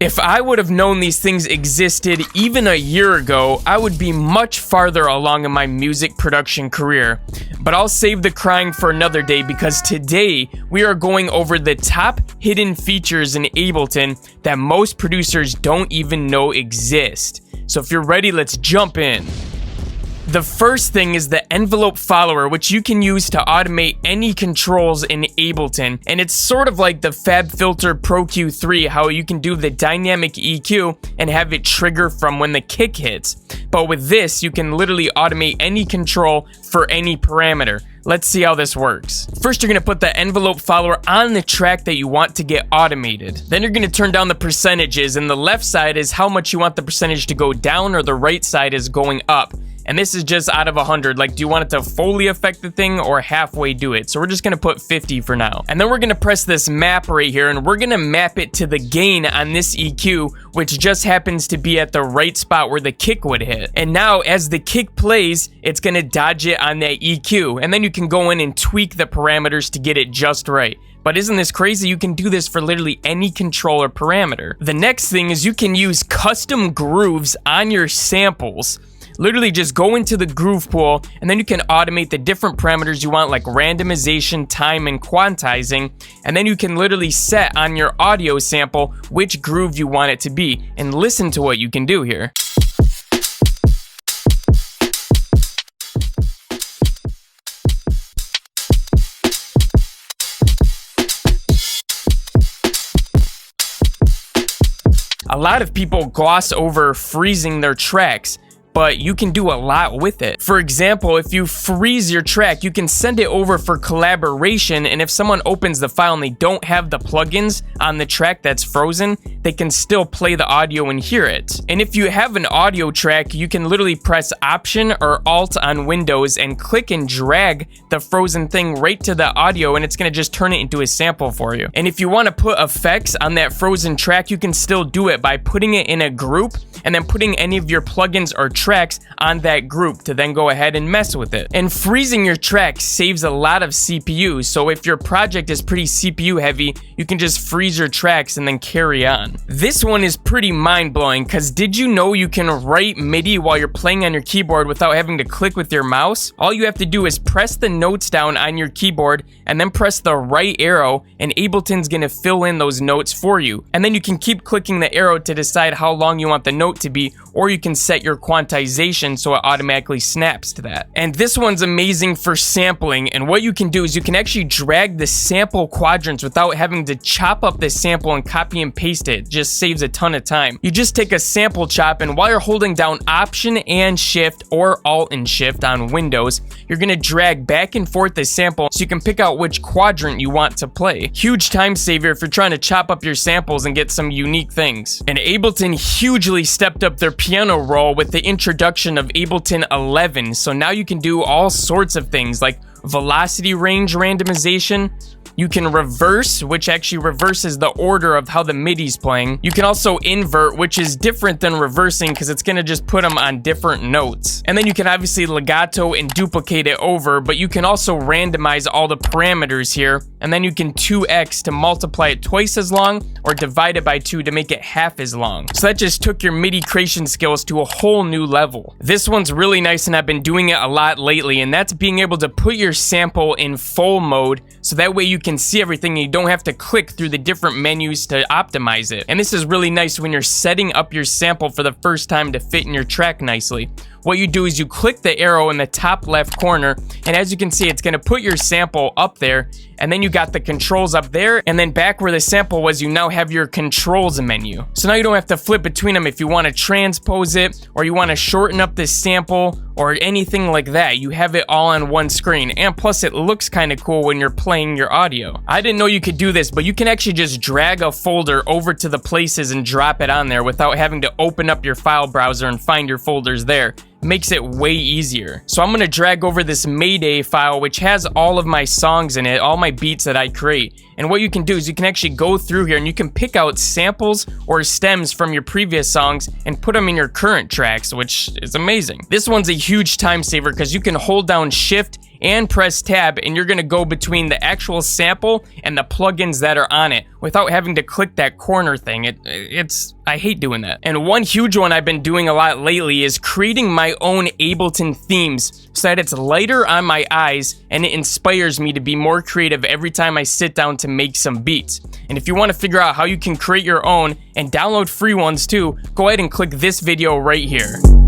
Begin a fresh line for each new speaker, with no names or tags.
If I would have known these things existed even a year ago, I would be much farther along in my music production career. But I'll save the crying for another day, because today we are going over the top hidden features in Ableton that most producers don't even know exist. So if you're ready, let's jump in. The first thing is the envelope follower, which you can use to automate any controls in Ableton. And it's sort of like the FabFilter Pro Q3, how you can do the dynamic EQ and have it trigger from when the kick hits. But with this, you can literally automate any control for any parameter. Let's see how this works. First, you're going to put the envelope follower on the track that you want to get automated. Then you're going to turn down the percentages, and the left side is how much you want the percentage to go down, or the right side is going up. And this is just out of 100. Like, do you want it to fully affect the thing or halfway do it? So we're just going to put 50 for now. And then we're going to press this map right here, and we're going to map it to the gain on this EQ, which just happens to be at the right spot where the kick would hit. And now as the kick plays, it's going to dodge it on that EQ. And then you can go in and tweak the parameters to get it just right. But isn't this crazy? You can do this for literally any controller parameter. The next thing is you can use custom grooves on your samples. Literally just go into the groove pool, and then you can automate the different parameters you want, like randomization, time, and quantizing. And then you can literally set on your audio sample which groove you want it to be. And listen to what you can do here. A lot of people gloss over freezing their tracks, but you can do a lot with it. For example, if you freeze your track, you can send it over for collaboration, and if someone opens the file and they don't have the plugins on the track that's frozen, they can still play the audio and hear it. And if you have an audio track, you can literally press Option or Alt on Windows and click and drag the frozen thing right to the audio, and it's gonna just turn it into a sample for you. And if you wanna put effects on that frozen track, you can still do it by putting it in a group and then putting any of your plugins or tracks on that group to then go ahead and mess with it. And freezing your track saves a lot of CPU, so if your project is pretty CPU heavy, you can just freeze your tracks and then carry on. This one is pretty mind-blowing, because did you know you can write MIDI while you're playing on your keyboard without having to click with your mouse? All you have to do is press the notes down on your keyboard and then press the right arrow, and Ableton's gonna fill in those notes for you. And then you can keep clicking the arrow to decide how long you want the note to be, or you can set your quantization so it automatically snaps to that. And this one's amazing for sampling, and what you can do is you can actually drag the sample quadrants without having to chop up the sample and copy and paste it. It just saves a ton of time. You just take a sample chop, and while you're holding down Option and Shift or Alt and Shift on Windows, you're gonna drag back and forth the sample so you can pick out which quadrant you want to play. Huge time saver if you're trying to chop up your samples and get some unique things. And Ableton hugely stepped up their piano roll with the introduction of Ableton 11, so now you can do all sorts of things like velocity range randomization. You can reverse, which actually reverses the order of how the MIDI's playing. You can also invert, which is different than reversing because it's gonna just put them on different notes. And then you can obviously legato and duplicate it over, but you can also randomize all the parameters here, and then you can 2x to multiply it twice as long, or divide it by 2 to make it half as long. So that just took your MIDI creation skills to a whole new level. This one's really nice, and I've been doing it a lot lately, and that's being able to put your sample in full mode, so that way you can see everything and you don't have to click through the different menus to optimize it. And this is really nice when you're setting up your sample for the first time to fit in your track nicely. What you do is you click the arrow in the top left corner, and as you can see, it's going to put your sample up there, and then you got the controls up there, and then back where the sample was, you now have your controls menu. So now you don't have to flip between them if you want to transpose it, or you want to shorten up this sample, or anything like that. You have it all on one screen, and plus it looks kind of cool when you're playing your audio. I didn't know you could do this, but you can actually just drag a folder over to the places and drop it on there without having to open up your file browser and find your folders there. Makes it way easier. So I'm gonna drag over this Mayday file, which has all of my songs in it, all my beats that I create. And what you can do is you can actually go through here and you can pick out samples or stems from your previous songs and put them in your current tracks, which is amazing. This one's a huge time saver because you can hold down Shift and press tab, and you're gonna go between the actual sample and the plugins that are on it without having to click that corner thing. I hate doing that. And one huge one I've been doing a lot lately is creating my own Ableton themes so that it's lighter on my eyes and it inspires me to be more creative every time I sit down to make some beats. And if you want to figure out how you can create your own and download free ones too, go ahead and click this video right here.